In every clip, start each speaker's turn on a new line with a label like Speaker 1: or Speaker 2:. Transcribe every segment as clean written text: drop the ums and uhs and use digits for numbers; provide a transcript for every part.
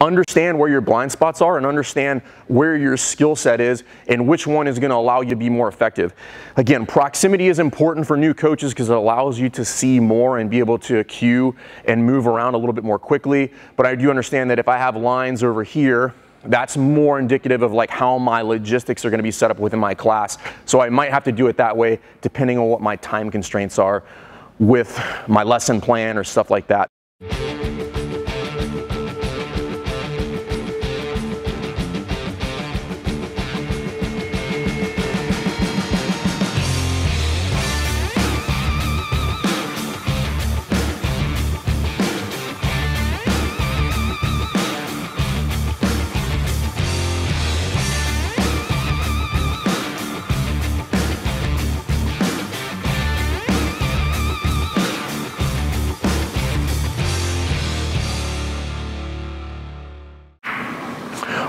Speaker 1: understand where your blind spots are and understand where your skill set is and which one is going to allow you to be more effective. Again, proximity is important for new coaches because it allows you to see more and be able to cue and move around a little bit more quickly. But I do understand that if I have lines over here, that's more indicative of like how my logistics are going to be set up within my class. So I might have to do it that way depending on what my time constraints are with my lesson plan or stuff like that.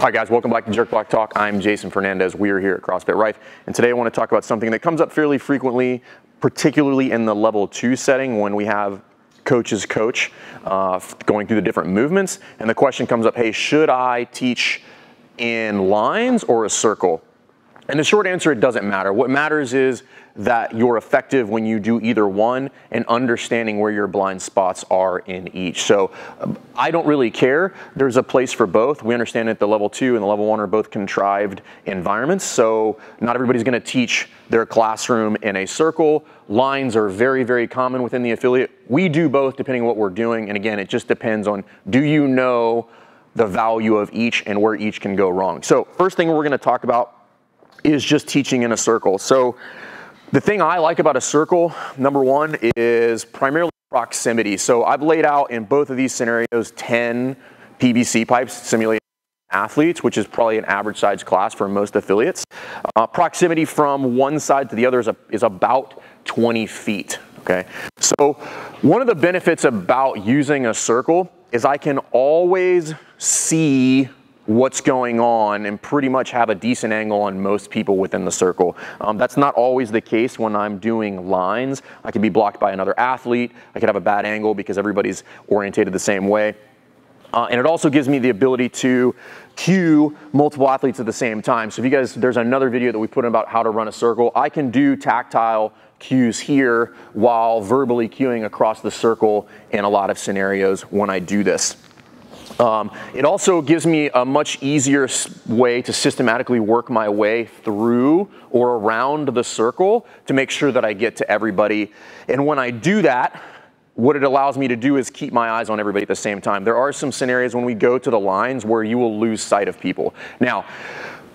Speaker 1: Hi guys, welcome back to Jerk Block Talk. I'm Jason Fernandez. We are here at CrossFit Rife, and today I want to talk about something that comes up fairly frequently, particularly in the level 2 setting when we have coaches coach going through the different movements, and the question comes up, hey, should I teach in lines or a circle? And the short answer, it doesn't matter. What matters is that you're effective when you do either one and understanding where your blind spots are in each. So I don't really care. There's a place for both. We understand that the level 2 and the level 1 are both contrived environments. So not everybody's going to teach their classroom in a circle. Lines are very, very common within the affiliate. We do both depending on what we're doing. And again, it just depends on, do you know the value of each and where each can go wrong? So first thing we're going to talk about is just teaching in a circle. So the thing I like about a circle, number one, is primarily proximity. So I've laid out in both of these scenarios 10 PVC pipes simulating athletes, which is probably an average size class for most affiliates. Proximity from one side to the other is about 20 feet. Okay. So one of the benefits about using a circle is I can always see what's going on and pretty much have a decent angle on most people within the circle. That's not always the case when I'm doing lines. I could be blocked by another athlete. I could have a bad angle because everybody's orientated the same way. And it also gives me the ability to cue multiple athletes at the same time. So if you guys, there's another video that we put in about how to run a circle. I can do tactile cues here while verbally cueing across the circle in a lot of scenarios when I do this. It also gives me a much easier way to systematically work my way through or around the circle to make sure that I get to everybody. And when I do that, what it allows me to do is keep my eyes on everybody at the same time. There are some scenarios when we go to the lines where you will lose sight of people. Now,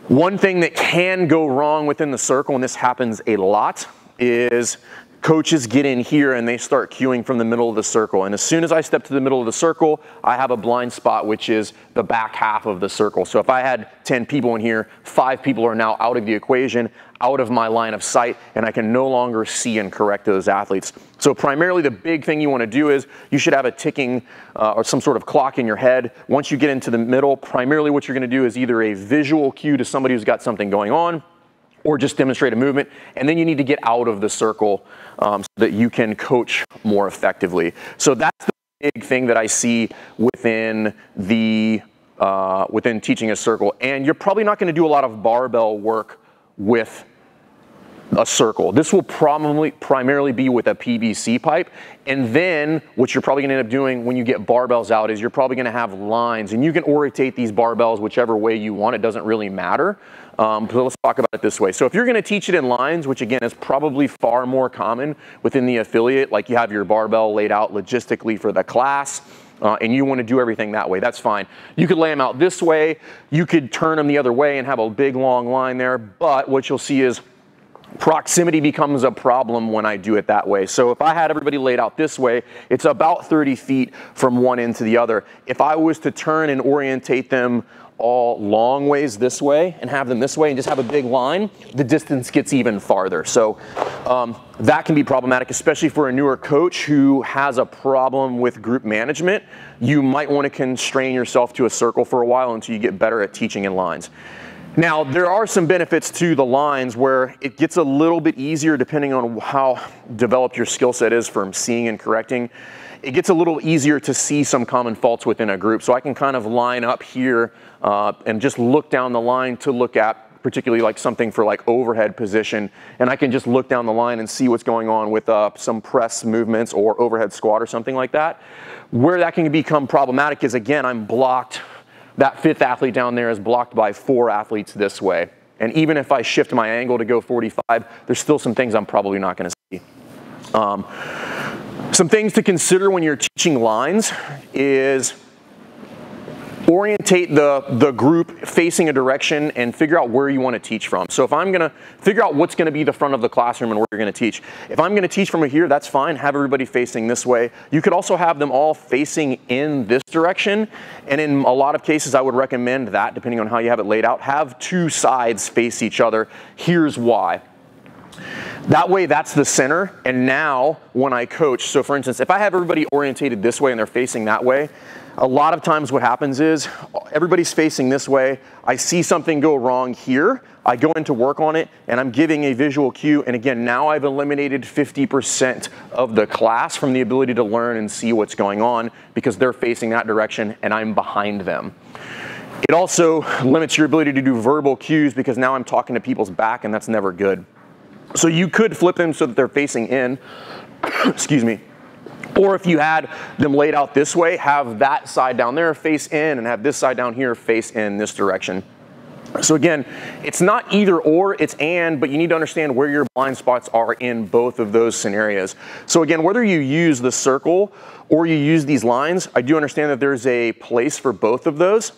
Speaker 1: one thing that can go wrong within the circle, and this happens a lot, is coaches get in here and they start cueing from the middle of the circle. And as soon as I step to the middle of the circle, I have a blind spot, which is the back half of the circle. So if I had 10 people in here, 5 people are now out of the equation, out of my line of sight, and I can no longer see and correct those athletes. So primarily the big thing you want to do is you should have a ticking or some sort of clock in your head. Once you get into the middle, primarily what you're going to do is either a visual cue to somebody who's got something going on, or just demonstrate a movement, and then you need to get out of the circle so that you can coach more effectively. So that's the big thing that I see within the within teaching a circle. And you're probably not going to do a lot of barbell work with a circle. This will probably primarily be with a PVC pipe. And then what you're probably going to end up doing when you get barbells out is you're probably going to have lines, and you can orientate these barbells whichever way you want. It doesn't really matter. So let's talk about it this way. So if you're going to teach it in lines, which again is probably far more common within the affiliate, like you have your barbell laid out logistically for the class, and you want to do everything that way, that's fine. You could lay them out this way. You could turn them the other way and have a big long line there. But what you'll see is proximity becomes a problem when I do it that way. So if I had everybody laid out this way, it's about 30 feet from one end to the other. If I was to turn and orientate them all long ways this way and have them this way and just have a big line, the distance gets even farther. So that can be problematic, especially for a newer coach who has a problem with group management. You might want to constrain yourself to a circle for a while until you get better at teaching in lines. Now, there are some benefits to the lines where it gets a little bit easier depending on how developed your skill set is from seeing and correcting. it gets a little easier to see some common faults within a group. So I can kind of line up here and just look down the line to look at particularly like something for like overhead position, and I can just look down the line and see what's going on with some press movements or overhead squat or something like that. Where that can become problematic is, again, I'm blocked, that fifth athlete down there is blocked by 4 athletes this way. And even if I shift my angle to go 45, there's still some things I'm probably not gonna see. Some things to consider when you're teaching lines is orientate the group facing a direction and figure out where you want to teach from. So if I'm going to figure out what's going to be the front of the classroom and where you're going to teach. If I'm going to teach from here, that's fine. Have everybody facing this way. You could also have them all facing in this direction. And in a lot of cases, I would recommend that, depending on how you have it laid out, have 2 sides face each other. Here's why. That way, that's the center, and now when I coach, so for instance, if I have everybody orientated this way and they're facing that way, a lot of times what happens is everybody's facing this way, I see something go wrong here, I go into work on it, and I'm giving a visual cue, and again, now I've eliminated 50% of the class from the ability to learn and see what's going on because they're facing that direction and I'm behind them. It also limits your ability to do verbal cues because now I'm talking to people's back, and that's never good. So you could flip them so that they're facing in, excuse me. Or if you had them laid out this way, have that side down there face in and have this side down here face in this direction. So again, it's not either or, it's and, but you need to understand where your blind spots are in both of those scenarios. So again, whether you use the circle or you use these lines, I do understand that there's a place for both of those.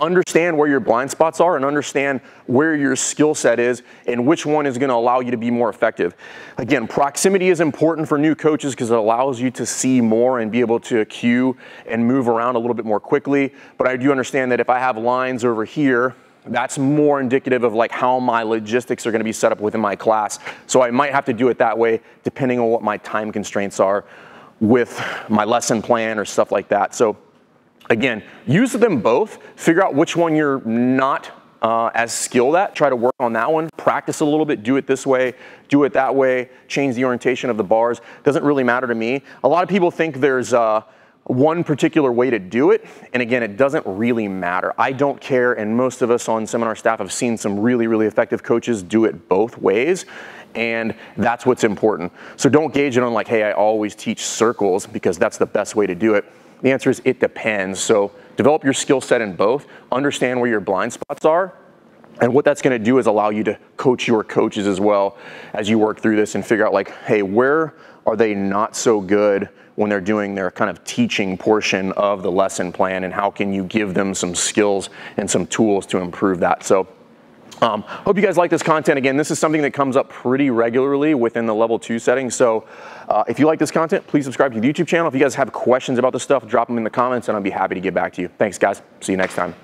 Speaker 1: Understand where your blind spots are and understand where your skill set is and which one is going to allow you to be more effective. Again, proximity is important for new coaches because it allows you to see more and be able to cue and move around a little bit more quickly. But I do understand that if I have lines over here, that's more indicative of like how my logistics are going to be set up within my class. So I might have to do it that way depending on what my time constraints are with my lesson plan or stuff like that. So again, use them both, figure out which one you're not as skilled at, try to work on that one, practice a little bit, do it this way, do it that way, change the orientation of the bars. Doesn't really matter to me. A lot of people think there's one particular way to do it, and again, it doesn't really matter. I don't care, and most of us on seminar staff have seen some really, really effective coaches do it both ways, and that's what's important. So don't gauge it on like, hey, I always teach circles because that's the best way to do it. The answer is it depends. So develop your skill set in both, understand where your blind spots are, and what that's going to do is allow you to coach your coaches as well as you work through this and figure out like, hey, where are they not so good when they're doing their kind of teaching portion of the lesson plan, and how can you give them some skills and some tools to improve that. So hope you guys like this content. Again, this is something that comes up pretty regularly within the level 2 setting. So if you like this content, please subscribe to the YouTube channel. If you guys have questions about this stuff, drop them in the comments and I'll be happy to get back to you. Thanks guys. See you next time.